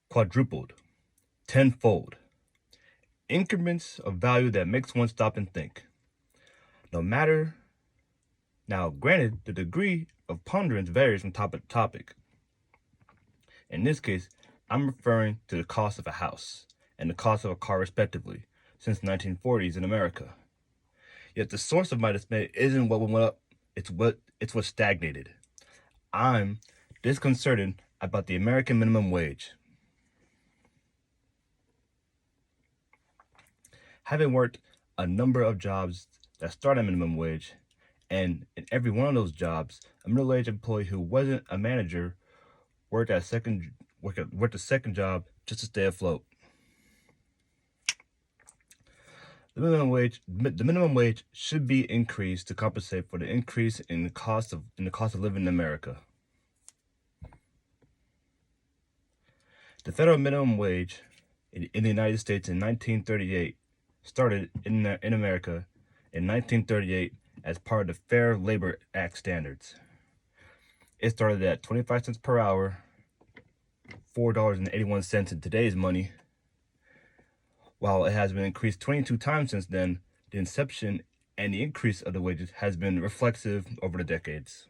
quadrupled, tenfold. Increments of value that makes one stop and think. No matter, now granted, the degree of ponderance varies from topic to topic. In this case, I'm referring to the cost of a house and the cost of a car respectively since the 1940s in America. Yet the source of my dismay isn't what went up, it's what stagnated. I'm disconcerted about the American minimum wage. Having worked a number of jobs that start at minimum wage, and in every one of those jobs, a middle-aged employee who wasn't a manager worked a second job just to stay afloat. The minimum wage should be increased to compensate for the increase in the cost of living in America. The federal minimum wage in the United States in 1938 started in America in 1938 as part of the Fair Labor Act standards. It started at 25 cents per hour, $4.81 in today's money. While it has been increased 22 times since then, the inception and the increase of the wages has been reflexive over the decades.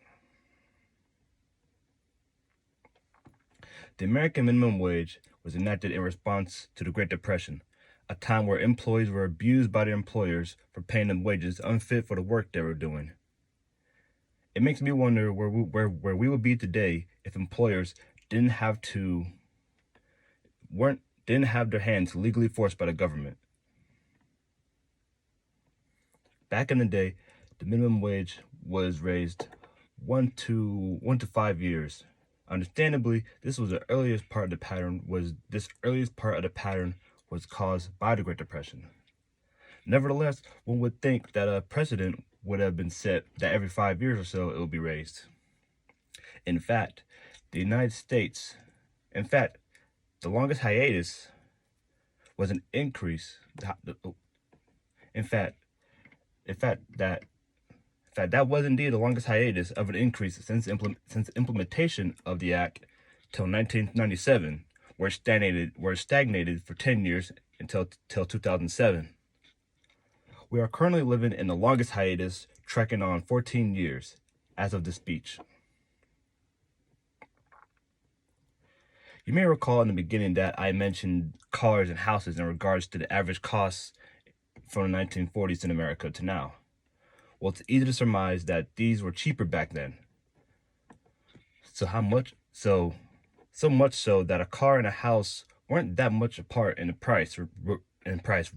The American minimum wage was enacted in response to the Great Depression, a time where employees were abused by their employers for paying them wages unfit for the work they were doing. It makes me wonder where we would be today if employers didn't have their hands legally forced by the government. Back in the day, the minimum wage was raised 1 to 5 years. Understandably, this earliest part of the pattern was caused by the Great Depression. Nevertheless, one would think that a precedent would have been set that every 5 years or so it will be raised. In fact, the longest hiatus was an increase. That was indeed the longest hiatus of an increase since implementation of the act till 1997, where it stagnated for 10 years until 2007. We are currently living in the longest hiatus, tracking on 14 years as of this speech. You may recall in the beginning that I mentioned cars and houses in regards to the average costs from the 1940s in America to now. Well, it's easy to surmise that these were cheaper back then. So how much? So much so that a car and a house weren't that much apart in price,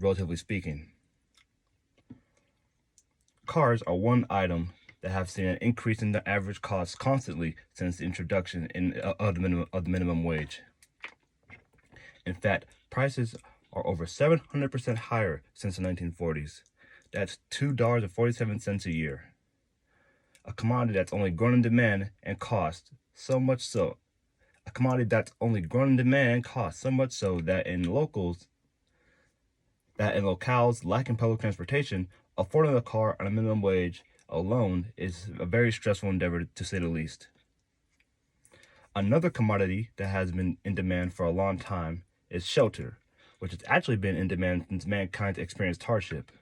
relatively speaking. Cars are one item that have seen an increase in the average cost constantly since the introduction of the minimum wage. In fact, prices are over 700% higher since the 1940s. That's $2.47 a year. A commodity that's only grown in demand and cost so much so. A commodity that's only grown in demand and cost so much so that in locales lacking public transportation, affording a car on a minimum wage alone is a very stressful endeavor, to say the least. Another commodity that has been in demand for a long time is shelter, which has actually been in demand since mankind experienced hardship.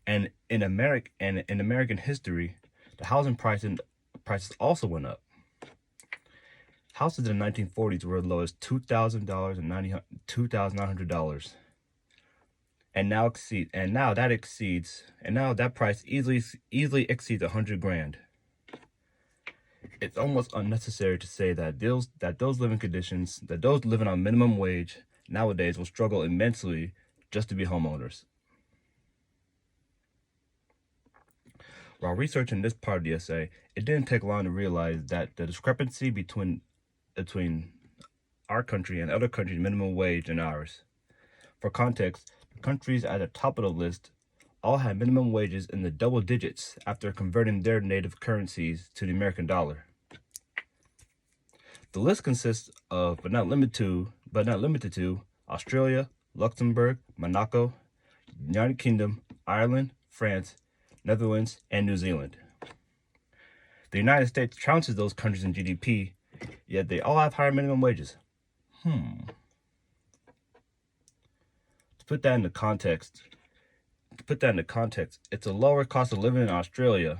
And in American history, the housing prices also went up. Houses in the 1940s were as low as $2,000 and $2,900, and now that price easily exceeds $100,000. It's almost unnecessary to say that those living on minimum wage nowadays will struggle immensely just to be homeowners. While researching this part of the essay, it didn't take long to realize that the discrepancy between our country and other countries' minimum wage and ours. For context, the countries at the top of the list all had minimum wages in the double digits after converting their native currencies to the American dollar. The list consists of, but not limited to, Australia, Luxembourg, Monaco, United Kingdom, Ireland, France, Netherlands, and New Zealand. The United States trounces those countries in GDP, yet they all have higher minimum wages. put that into context, it's a lower cost of living in Australia,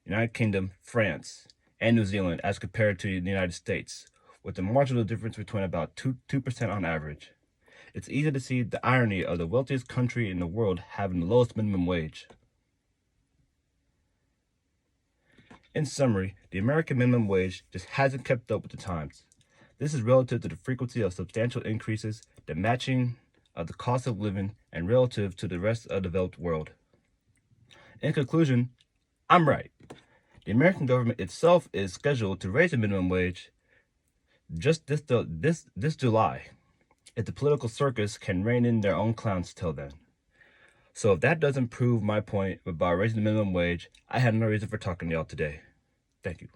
United Kingdom, France, and New Zealand as compared to the United States, with a marginal difference between about 2% on average. It's easy to see the irony of the wealthiest country in the world having the lowest minimum wage. In summary, the American minimum wage just hasn't kept up with the times. This is relative to the frequency of substantial increases, the matching of the cost of living, and relative to the rest of the developed world. In conclusion, I'm right. The American government itself is scheduled to raise the minimum wage just this July, if the political circus can rein in their own clowns till then. So if that doesn't prove my point about raising the minimum wage, I have no reason for talking to y'all today. Thank you.